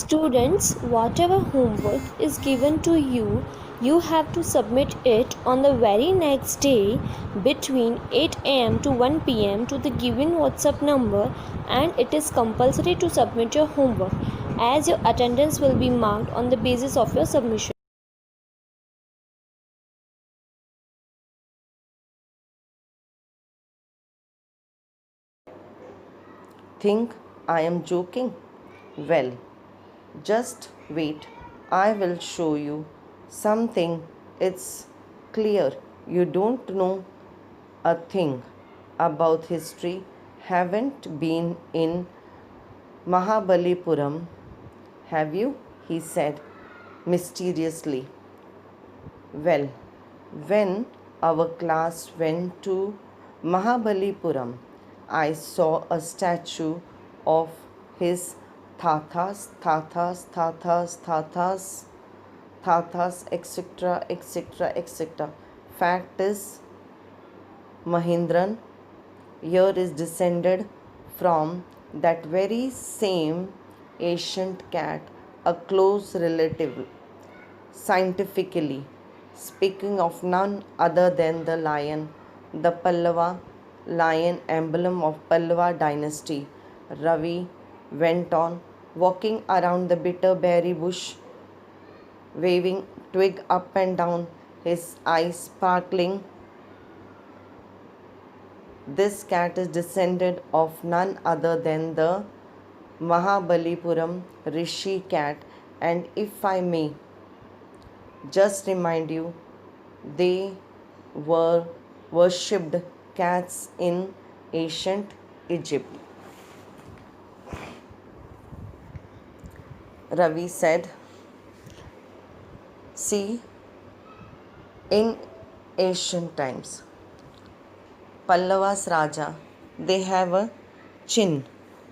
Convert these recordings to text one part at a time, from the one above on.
Students, whatever homework is given to you, you have to submit it on the very next day between 8 am to 1 pm to the given WhatsApp number, and it is compulsory to submit your homework as your attendance will be marked on the basis of your submission. Think I am joking? Well, just wait. I will show you something. It's clear you don't know a thing about history, haven't been in Mahabalipuram, have you? He said mysteriously. Well, when our class went to Mahabalipuram, I saw a statue of his Tathas, etc., etc., etc. Fact is, Mahindran here is descended from that very same ancient cat, a close relative. Scientifically speaking, of none other than the lion, the Pallava lion, emblem of Pallava dynasty. Ravi went on, walking around the bitterberry bush, waving twig up and down, his eyes sparkling. This cat is descended of none other than the Mahabalipuram Rishi cat, and if I may just remind you, they were worshipped cats in ancient Egypt. Ravi said, see, in ancient times, Pallavas Raja, they have a chin,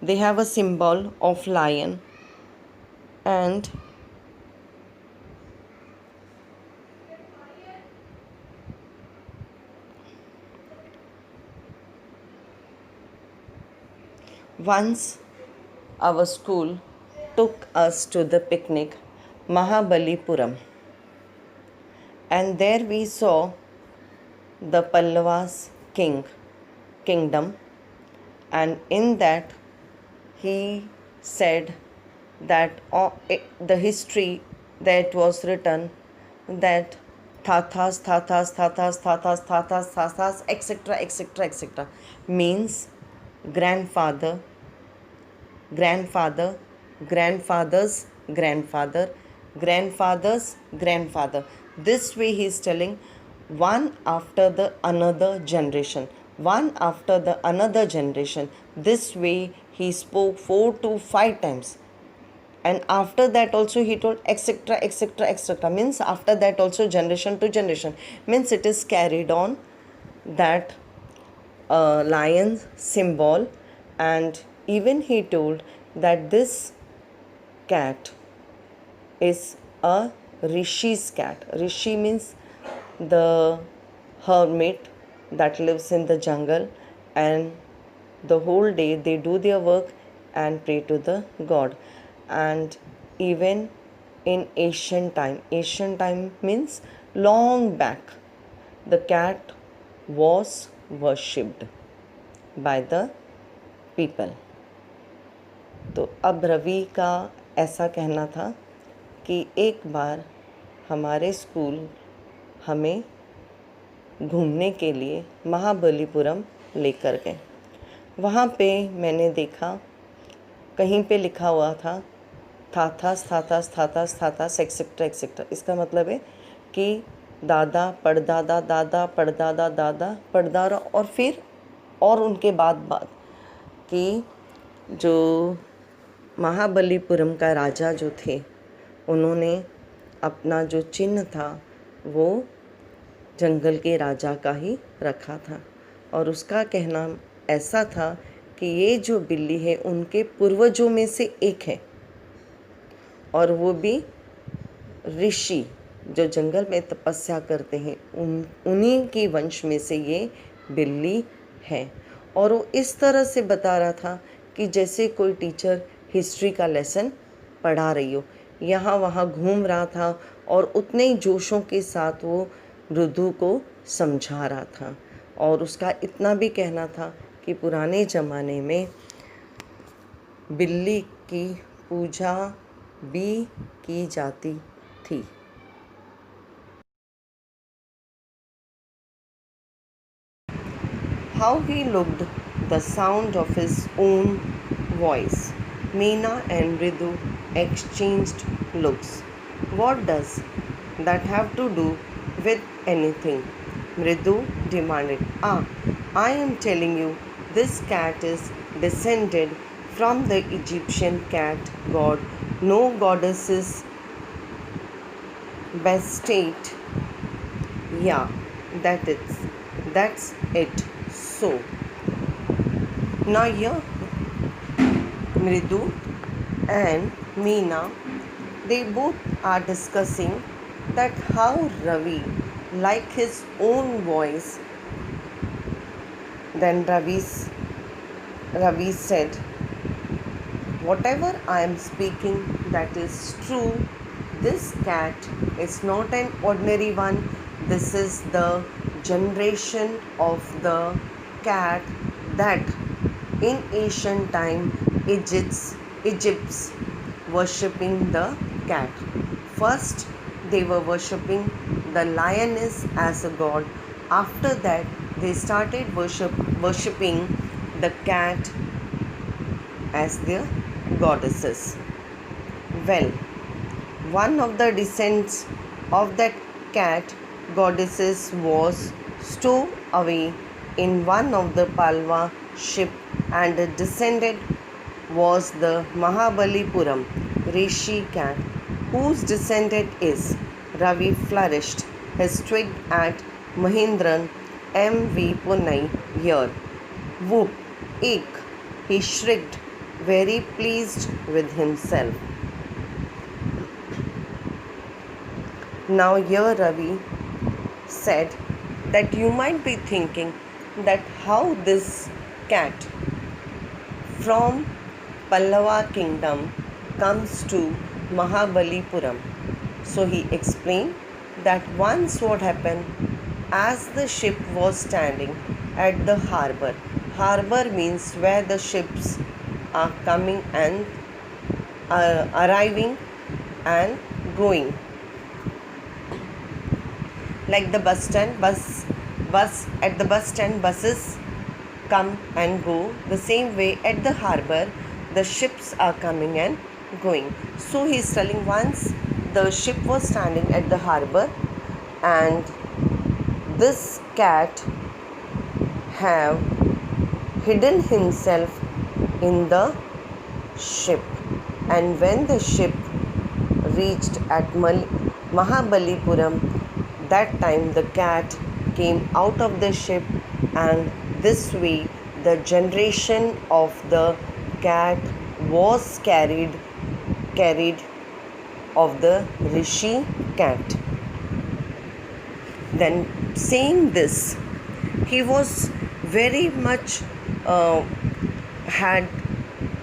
they have a symbol of lion, and once our school took us to the picnic Mahabalipuram, and there we saw the Pallavas kingdom, and in that he said that the history that was written that Tathas, etc., etc., etc. means grandfather, grandfather, grandfather's grandfather, grandfather's grandfather. This way he is telling one after the another generation, one after the another generation. This way he spoke 4 to 5 times, and after that also he told etc., etc., etc. means after that also generation to generation, means it is carried on, that lion symbol. And even he told that this cat is a rishi's cat. Rishi means the hermit that lives in the jungle, and the whole day they do their work and pray to the god. And even in ancient time means long back, the cat was worshipped by the people. तो अब रवि का ऐसा कहना था कि एक बार हमारे school हमें घूमने के लिए महाबलीपुरम लेकर गए। वहाँ पे मैंने देखा कहीं पे लिखा हुआ था थाथास एक्सेट्रा एक्सेट्रा। इसका मतलब है कि दादा पड़दादा, दादा पड़दादा, दादा पड़दादा, और फिर और उनके बाद कि जो महाबलीपुरम का राजा जो थे, उन्होंने अपना जो चिन्ह था वो जंगल के राजा का ही रखा था, और उसका कहना ऐसा था कि ये जो बिल्ली है उनके पूर्वजों में से एक है, और वो भी ऋषि जो जंगल में तपस्या करते हैं उन्हीं की वंश में से ये बिल्ली है। और वो इस तरह से बता रहा था कि जैसे कोई टीचर हिस्ट्री का लेसन पढ़ा रही हो। यहाँ वहाँ घूम रहा था और उतने ही जोशों के साथ वो मृदु को समझा रहा था। और उसका इतना भी कहना था कि पुराने ज़माने में बिल्ली की पूजा भी की जाती थी। How he looked, the sound of his own voice. Meena and Ridu exchanged looks. What does that have to do with anything? Mridu demanded. I am telling you, this cat is descended from the Egyptian cat god. No goddesses Bastet. Yeah, that's it. So now here Mridu and Meena, they both are discussing that how Ravi like his own voice. Then Ravi said, whatever I am speaking, that is true. This cat is not an ordinary one. This is the generation of the cat that in ancient time Egypt's worshipping the cat. First they were worshipping the lioness as a god. After that they started worshipping the cat as their goddesses. Well, one of the descendants of that cat goddesses was stowed away in one of the Palwa ship, and the descendant was the Mahabalipuram Rishi cat, whose descendant is. Ravi flourished his twig at Mahindran M.V. Punai here. Whoop! Eek! He shrieked, very pleased with himself. Now here Ravi said that you might be thinking that how this cat from Pallava kingdom comes to Mahabalipuram. So he explained that once what happened, as the ship was standing at the harbor. Harbor means where the ships are coming and arriving and going. Like the bus stand, bus at the bus stand, buses come and go. The same way at the harbor, the ships are coming and going. So he is telling once the ship was standing at the harbor, and this cat have hidden himself in the ship, and when the ship reached at Mahabalipuram, that time the cat came out of the ship, and this way the generation of the cat was carried of the Rishi cat. Then saying this, he was very much had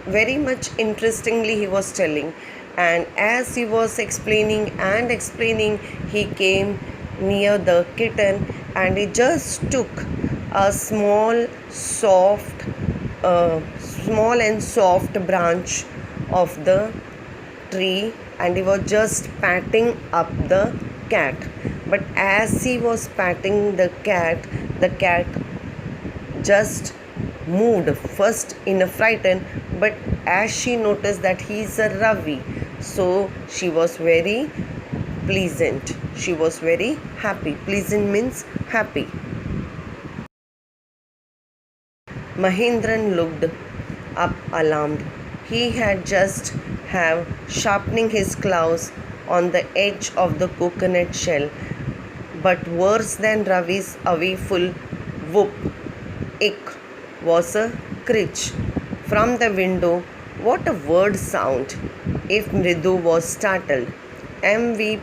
very much interestingly he was telling, and as he was explaining, he came near the kitten, and he just took a small and soft branch of the tree, and he was just patting up the cat. But as he was patting the cat just moved first in a frighten, but as she noticed that he is a Ravi, so she was very pleasant. She was very happy. Pleasant means happy. Mahindran looked up alarmed. He had just have sharpening his claws on the edge of the coconut shell. But worse than Ravi's awayful whoop, ick, was a screech from the window. What a word sound! If Mridu was startled, M.P.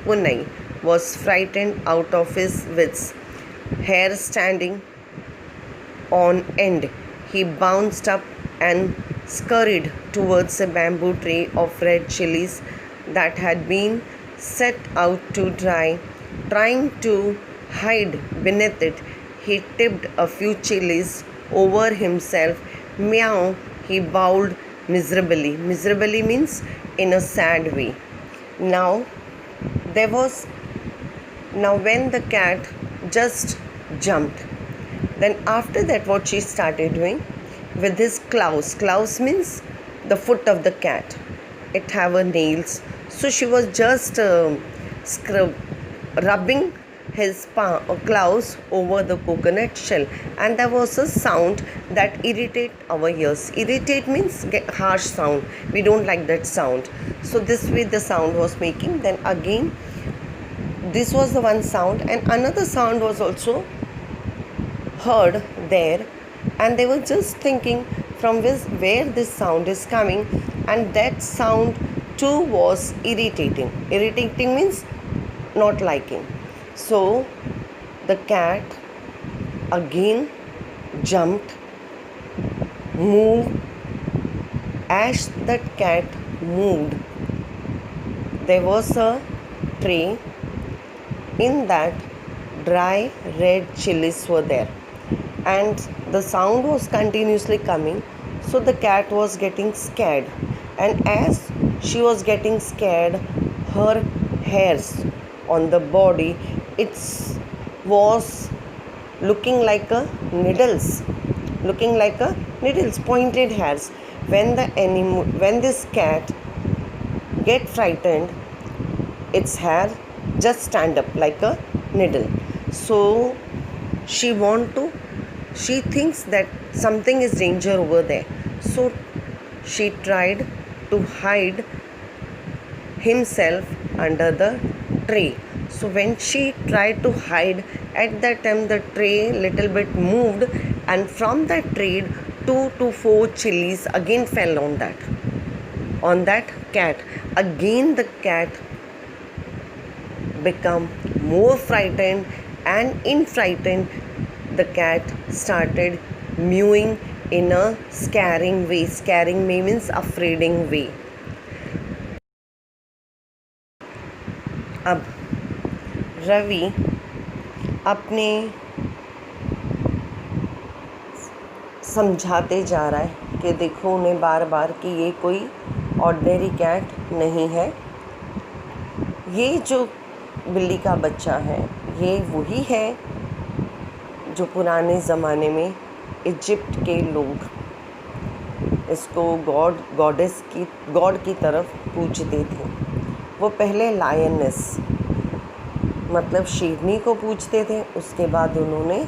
Punai was frightened out of his wits. Hair standing on end, he bounced up and scurried towards a bamboo tray of red chilies that had been set out to dry. Trying to hide beneath it, he tipped a few chilies over himself. Meow, he bowed miserably. Miserably means in a sad way. Now, there was now when the cat just jumped. Then after that, what she started doing with his claws. Claws means the foot of the cat. It have a nails. So she was just rubbing his claws over the coconut shell, and there was a sound that irritate our ears. Irritate means harsh sound. We don't like that sound. So this way the sound was making. Then again, this was the one sound, and another sound was also heard there, and they were just thinking from where this sound is coming, and that sound too was irritating. Irritating means not liking. So the cat again jumped, moved. As that cat moved, there was a tray. In that, dry red chilies were there, and the sound was continuously coming. So the cat was getting scared, and as she was getting scared, her hairs on the body, it was looking like a needles, pointed hairs. When this cat get frightened, its hair just stand up like a needle. So she thinks that something is danger over there. So she tried to hide himself under the tray. So when she tried to hide, at that time the tray little bit moved, and from that tray 2 to 4 chilies again fell on that cat. Again the cat become more frightened, and in frightened the cat started mewing in a scaring way. Scaring way means afraiding way. अब रवि अपने समझाते जा रहा है कि देखो उन्हें बार बार कि ये कोई ऑर्डिनरी कैट नहीं है, ये जो बिल्ली का बच्चा है ये वही है जो पुराने ज़माने में इजिप्ट के लोग इसको गॉड की तरफ पूजते थे। वो पहले लायनेस मतलब शेरनी को पूजते थे, उसके बाद उन्होंने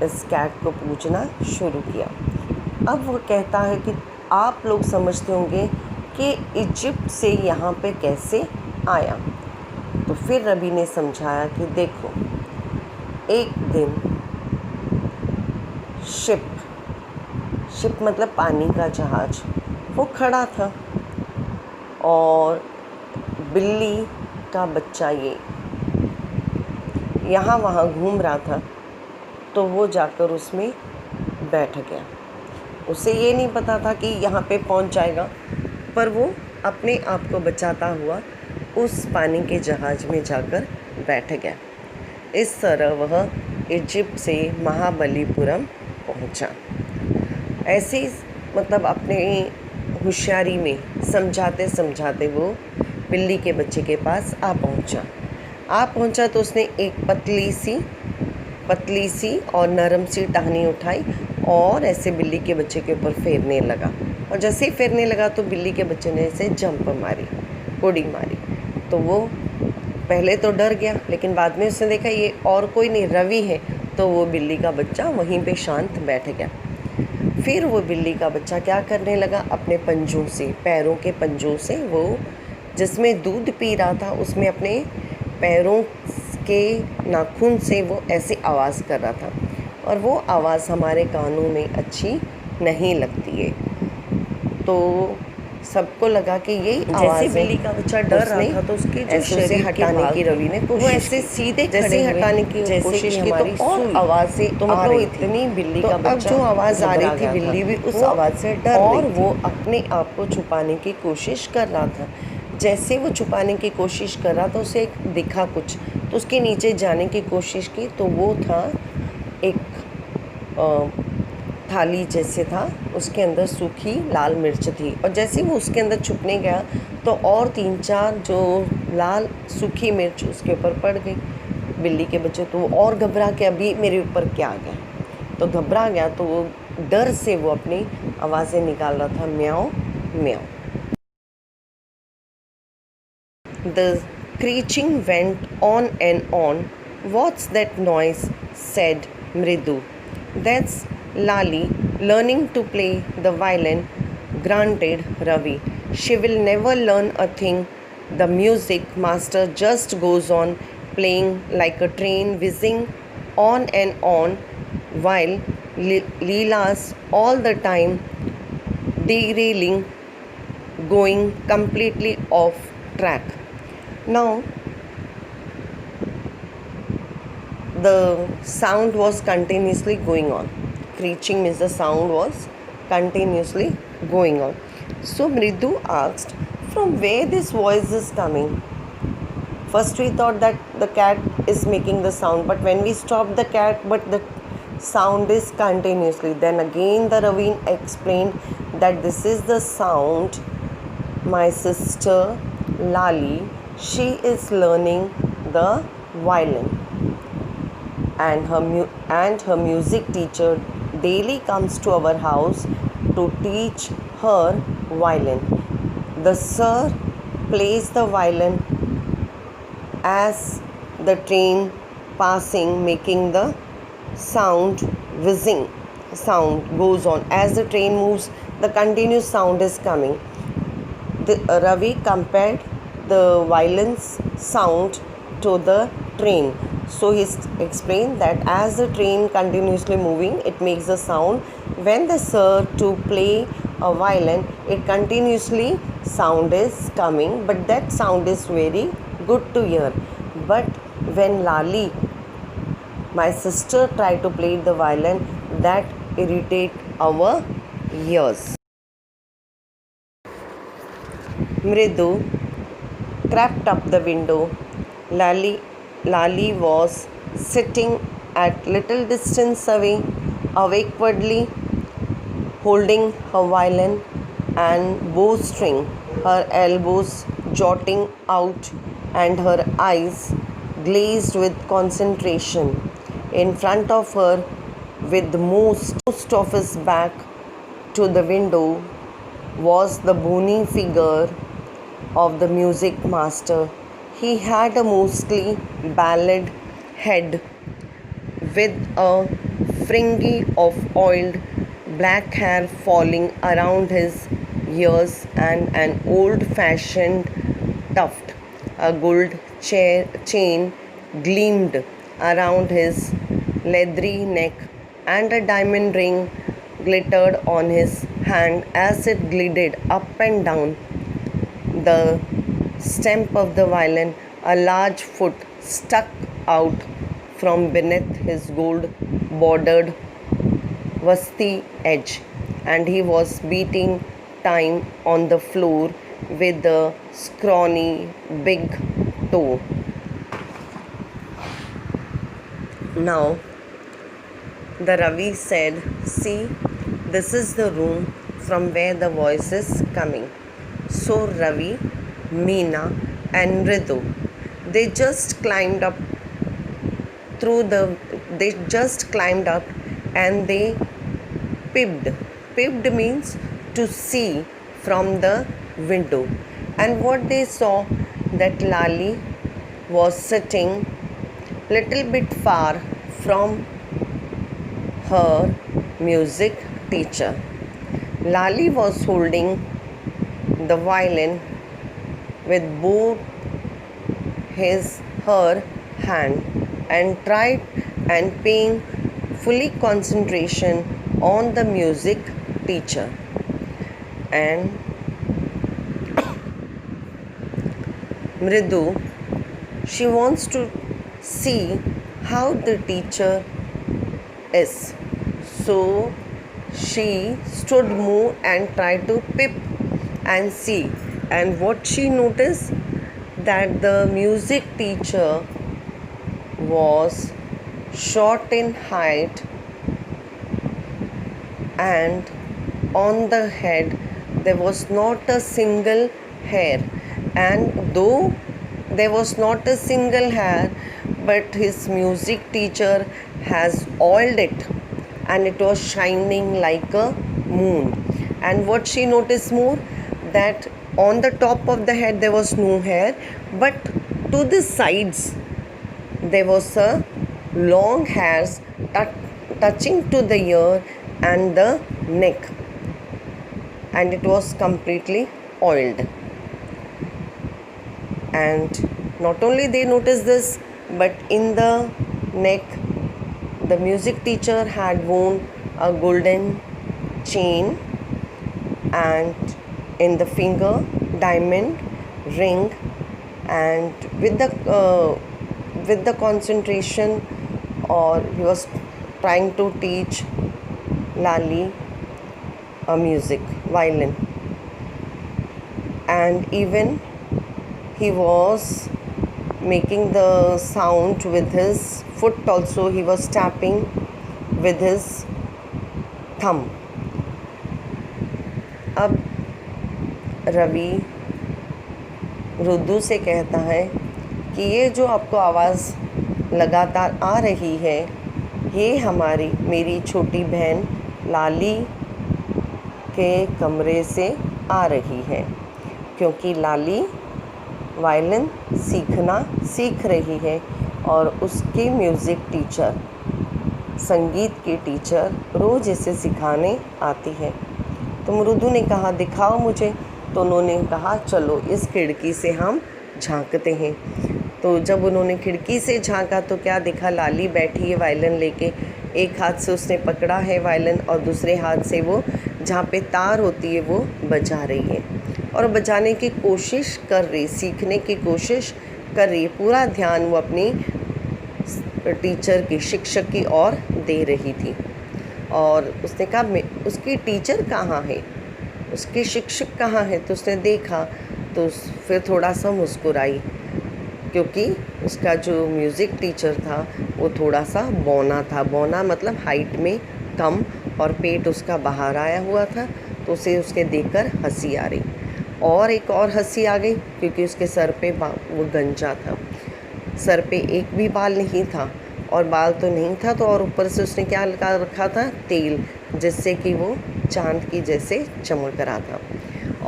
इस कैट को पूजना शुरू किया। अब वो कहता है कि आप लोग समझते होंगे कि इजिप्ट से यहाँ पे कैसे आया। तो फिर रवि ने समझाया कि देखो, एक दिन शिप मतलब पानी का जहाज, वो खड़ा था और बिल्ली का बच्चा ये यहाँ वहाँ घूम रहा था। तो वो जाकर उसमें बैठ गया। उसे ये नहीं पता था कि यहाँ पे पहुँच जाएगा, पर वो अपने आप को बचाता हुआ उस पानी के जहाज़ में जाकर बैठ गया। इस तरह वह इजिप्ट से महाबलीपुरम पहुँचा। ऐसे ही मतलब अपने होशियारी में समझाते समझाते वो बिल्ली के बच्चे के पास आ पहुँचा तो उसने एक पतली सी और नरम सी टहनी उठाई और ऐसे बिल्ली के बच्चे के ऊपर फेरने लगा। और जैसे ही फेरने लगा तो बिल्ली के बच्चे ने ऐसे जंप मारी, उड़ी मारी। तो वो पहले तो डर गया, लेकिन बाद में उसने देखा ये और कोई नहीं रवि है, तो वो बिल्ली का बच्चा वहीं पे शांत बैठ गया। फिर वो बिल्ली का बच्चा क्या करने लगा, अपने पंजों से, पैरों के पंजों से, वो जिसमें दूध पी रहा था उसमें अपने पैरों के नाखून से वो ऐसी आवाज़ कर रहा था। और वो आवाज़ हमारे कानों में अच्छी नहीं लगती है। तो सबको लगा कि यही जैसे आवाज़ है। बिल्ली का बच्चा डर रहा था तो उसके जो ऐसे उसे शरीर के हटाने भाग की रवि ने वो कोशिश ऐसे की। सीधे जैसे खड़े ही हुए, हटाने की जैसे कोशिश कि की हमारी तो और सुई। आवाज़ें तो आ मतलब रही इतनी थी। बिल्ली तो का अब बच्चा जो आवाज़ आ घबरा रही थी गया था। बिल्ली भी उस वो आवाज़ से डर और रही थी वो और वो अपने आप को छुपाने की कोशिश कर रहा था। जैसे वो छुपाने की कोशिश कर रहा था उसे एक दिखा कुछ, तो उसके नीचे जाने की कोशिश की तो वो था एक थाली जैसे था, उसके अंदर सूखी लाल मिर्च थी। और जैसे ही वो उसके अंदर छुपने गया तो और 3-4 जो लाल सूखी मिर्च उसके ऊपर पड़ गई बिल्ली के बच्चे। तो वो और घबरा के अभी मेरे ऊपर क्या आ गया, तो घबरा गया। तो वो डर से वो अपनी आवाज़ें निकाल रहा था, म्याऊं म्याऊं। The screeching went on and on. What's that noise? Said Mridu. That's Lali learning to play the violin, grunted Ravi. She will never learn a thing. The music master just goes on playing like a train whizzing on and on while Leela's all the time derailing, going completely off track. Now, the sound was continuously going on. Screeching means the sound was continuously going on. So Mridu asked, from where this voice is coming? First we thought that the cat is making the sound, but when we stopped the cat, but the sound is continuously. Then again the Raveen explained that this is the sound my sister Lali, she is learning the violin, and her music teacher daily comes to our house to teach her violin. The sir plays the violin as the train passing, making the sound whizzing sound goes on. As the train moves, the continuous sound is coming. Ravi compared the violin's sound to the train. So he explained that as the train continuously moving, it makes a sound. When the sir to play a violin, it continuously sound is coming, but that sound is very good to hear. But when Lali, my sister, tried to play the violin, that irritate our ears. Mridu crept up the window. Lali was sitting at little distance away, awkwardly holding her violin and bowstring, her elbows jutting out and her eyes glazed with concentration. In front of her, with most of his back to the window, was the bony figure of the music master. He had a mostly bald head with a fringe of oiled black hair falling around his ears and an old fashioned tuft. A gold chain gleamed around his leathery neck, and a diamond ring glittered on his hand as it glided up and down the stem of the violin. A large foot stuck out from beneath his gold bordered rusty edge, and he was beating time on the floor with a scrawny big toe. Now, the Ravi said, see, this is the room from where the voice is coming. So Ravi, Meena, and Ritu, they just climbed up and they peeped. Peeped means to see from the window. And what they saw, that Lali was sitting little bit far from her music teacher. Lali was holding the violin with both her hand and tried and paying fully concentration on the music teacher. And Mridu, she wants to see how the teacher is. So she stood more and tried to peep and see. And what she noticed, that the music teacher was short in height, and on the head there was not a single hair. And though there was not a single hair, but his music teacher has oiled it, and it was shining like a moon. And what she noticed more, that on the top of the head there was no hair, but to the sides there was a long hairs touching to the ear and the neck, and it was completely oiled. And not only they noticed this, but in the neck the music teacher had worn a golden chain, and in the finger diamond ring. And with the concentration, or he was trying to teach Lali a music, violin. And even he was making the sound with his foot also. He was tapping with his thumb. अब रवि रुद्दू से कहता है कि ये जो आपको आवाज़ लगातार आ रही है, ये मेरी छोटी बहन लाली के कमरे से आ रही है, क्योंकि लाली वायलिन सीख रही है और उसके म्यूज़िक टीचर, संगीत की टीचर रोज़ इसे सिखाने आती है। तो मृदु ने कहा दिखाओ मुझे। तो उन्होंने कहा चलो इस खिड़की से हम झांकते हैं। तो जब उन्होंने खिड़की से झांका तो क्या देखा, लाली बैठी है वायलिन लेके। एक हाथ से उसने पकड़ा है वायलिन और दूसरे हाथ से वो जहाँ पे तार होती है वो बजा रही है, और बजाने की कोशिश कर रही, सीखने की कोशिश कर रही है। पूरा ध्यान वो अपनी टीचर की, शिक्षक की ओर दे रही थी। और उसने कहा उसकी टीचर कहाँ है, उसके शिक्षक कहाँ है। तो उसने देखा तो फिर थोड़ा सा मुस्कुराई, क्योंकि उसका जो म्यूज़िक टीचर था वो थोड़ा सा बौना था। बौना मतलब हाइट में कम, और पेट उसका बाहर आया हुआ था। तो उसे उसके देखकर हंसी आ रही, और एक और हंसी आ गई, क्योंकि उसके सर पे वो गंजा था, सर पे एक भी बाल नहीं था, और बाल तो नहीं था तो और ऊपर से उसने क्या लगा रखा था, तेल, जिससे कि वो चांद की जैसे चमक रहा था।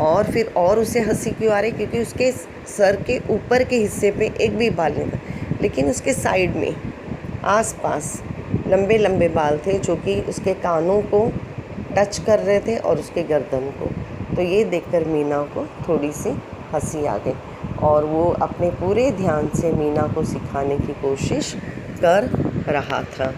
और फिर और उसे हंसी क्यों आ रही, क्योंकि उसके सर के ऊपर के हिस्से पे एक भी बाल नहीं था, लेकिन उसके साइड में आसपास लंबे लंबे बाल थे, जो कि उसके कानों को टच कर रहे थे और उसके गर्दन को। तो ये देखकर मीना को थोड़ी सी हंसी आ गई, और वो अपने पूरे ध्यान से मीना को सिखाने की कोशिश कर रहा था।